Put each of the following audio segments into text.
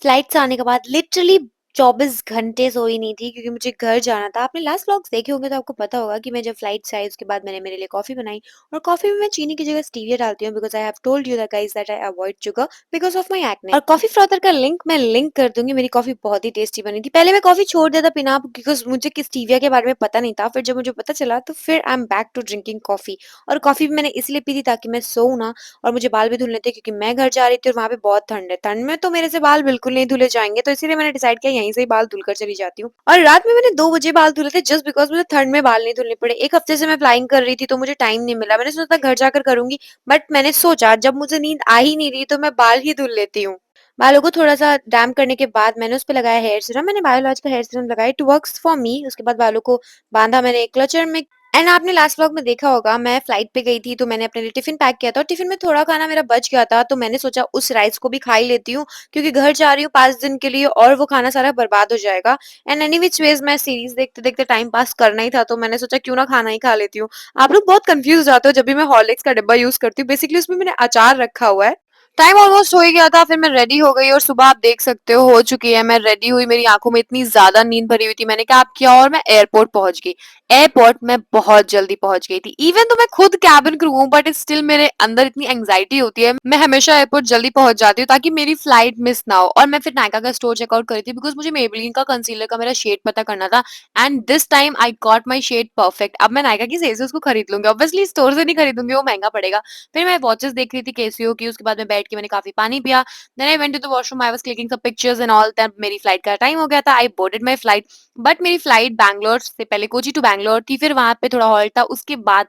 Flight से आने के बाद लिटरली 24 घंटे सोई नहीं थी क्योंकि मुझे घर जाना था। आपने लास्ट व्लॉग्स देखे होंगे तो आपको पता होगा कि मैं जब फ्लाइट से आई उसके बाद मैंने मेरे लिए कॉफ़ी बनाई और कॉफ़ी में मैं चीनी की जगह स्टीविया डालती हूँ because I have told you that guys that I avoid sugar because of my acne. और कॉफ़ी फ्रॉथर का लिंक मैं लिंक कर दूँगी। मेरी कॉफ़ी बहुत ही टेस्टी बनी थी। पहले मैं कॉफ़ी छोड़ दिया था पीना बिकॉज़ मुझे कि स्टीविया के बारे में पता नहीं था। फिर जब मुझे पता चला तो फिर I am back to drinking coffee. और कॉफ़ी भी मैंने इसलिए पी थी ताकि मैं सोऊँ ना और मुझे बाल भी धुलने थे क्योंकि मैं घर जा रही थी और वहाँ पे बहुत ठंड है। ठंड में तो मेरे से बाल बिल्कुल नहीं धुले जाएँगे, तो इसीलिए मैंने डिसाइड किया यहीं से ही बाल धुलकर चली जाती हूँ। और रात में मैंने 2 बजे बाल धुले थे जस्ट बिकॉज़ मुझे ठंड में बाल नहीं धुलने पड़े। 1 हफ्ते से मैं फ्लाइंग कर रही थी तो मुझे टाइम नहीं मिला। मैंने सोचा था घर जाकर करूँगी, बट मैंने सोचा जब मुझे नींद आ ही नहीं रही तो मैं बाल ही धुल लेती हूँ। बालों को थोड़ा-सा डैम्प करने के बाद मैंने उस पे लगाया हेयर सीरम। मैंने बायोलॉज का हेयर सीरम लगाया, इट वर्क्स फॉर मी। उसके बाद बालों को बाँधा मैंने क्लचर में। एंड आपने लास्ट व्लॉग में देखा होगा मैं फ्लाइट पे गई थी तो मैंने अपने लिए टिफिन पैक किया था और टिफिन में थोड़ा खाना मेरा बच गया था तो मैंने सोचा उस राइस को भी खा ही लेती हूँ क्योंकि घर जा रही हूँ 5 दिन के लिए और वो खाना सारा बर्बाद हो जाएगा। एंड एनी विच वेज मैं सीरीज देखते देखते टाइम पास करना ही था तो मैंने सोचा क्यों ना खाना ही खा लेती हूँ। आप लोग बहुत कंफ्यूज हो जाते हो जब भी मैं हॉर्लिक्स का डिब्बा यूज करती हूँ। बेसिकली उसमें मैंने अचार रखा हुआ है। टाइम ऑलमोस्ट हो ही गया था, फिर मैं रेडी हो गई और सुबह आप देख सकते हो चुकी है। मैं रेडी हुई, मेरी आंखों में इतनी ज्यादा नींद भरी हुई थी। मैंने कैब किया और मैं एयरपोर्ट पहुंच गई। एयरपोर्ट में बहुत जल्दी पहुंच गई थी। इवन तो मैं खुद कैबिन क्रू हूँ बट स्टिल मेरे अंदर इतनी एंग्जाइटी होती है। मैं हमेशा एयरपोर्ट जल्दी पहुंच जाती हूँ ताकि मेरी फ्लाइट मिस ना हो। और मैं फिर नायका का स्टोर चेकआउट करी थी बिकॉज मुझे मेबलिन का कंसीलर का मेरा शेड पता करना था। And this time I got my shade perfect. अब मैं नायका की सही से उसको खरीद लूंगी, ऑब्वियसली स्टोर से नहीं खरीदूंगी, वो महंगा पड़ेगा। फिर मैं वॉचेस देख रही थी केसीओ की। उसके बाद में बैठ के मैंने काफी पानी पिया। Then I went to the washroom, I was clicking some pictures and all. तब मेरी फ्लाइट का टाइम हो गया था। I boarded my flight. But मेरी फ्लाइट बैंगलोर से पहले कोची टू बैंगलोर थी, फिर वहां पे थोड़ा हॉल्ट था, उसके बाद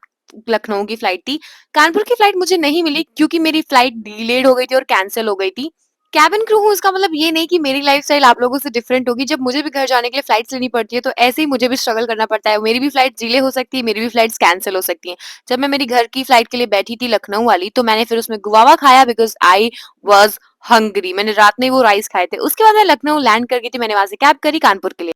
लखनऊ की फ्लाइट थी। कानपुर की फ्लाइट मुझे नहीं मिली क्योंकि मेरी फ्लाइट डिलेड हो गई थी और कैंसिल हो गई थी। कैबिन क्रू हूँ इसका मतलब ये नहीं कि मेरी लाइफस्टाइल आप लोगों से डिफरेंट होगी। जब मुझे भी घर जाने के लिए फ्लाइट्स लेनी पड़ती है तो ऐसे ही मुझे भी स्ट्रगल करना पड़ता है। मेरी भी फ्लाइट डिले हो सकती है, मेरी भी फ्लाइट्स कैंसिल हो सकती हैं। जब मैं मेरी घर की फ्लाइट के लिए बैठी थी लखनऊ वाली तो मैंने फिर उसमें गुआवा खाया बिकॉज आई वॉज हंग्री। मैंने रात में वो राइस खाए थे। उसके बाद मैं लखनऊ लैंड कर गई थी। मैंने वहां से कैब करी कानपुर के लिए।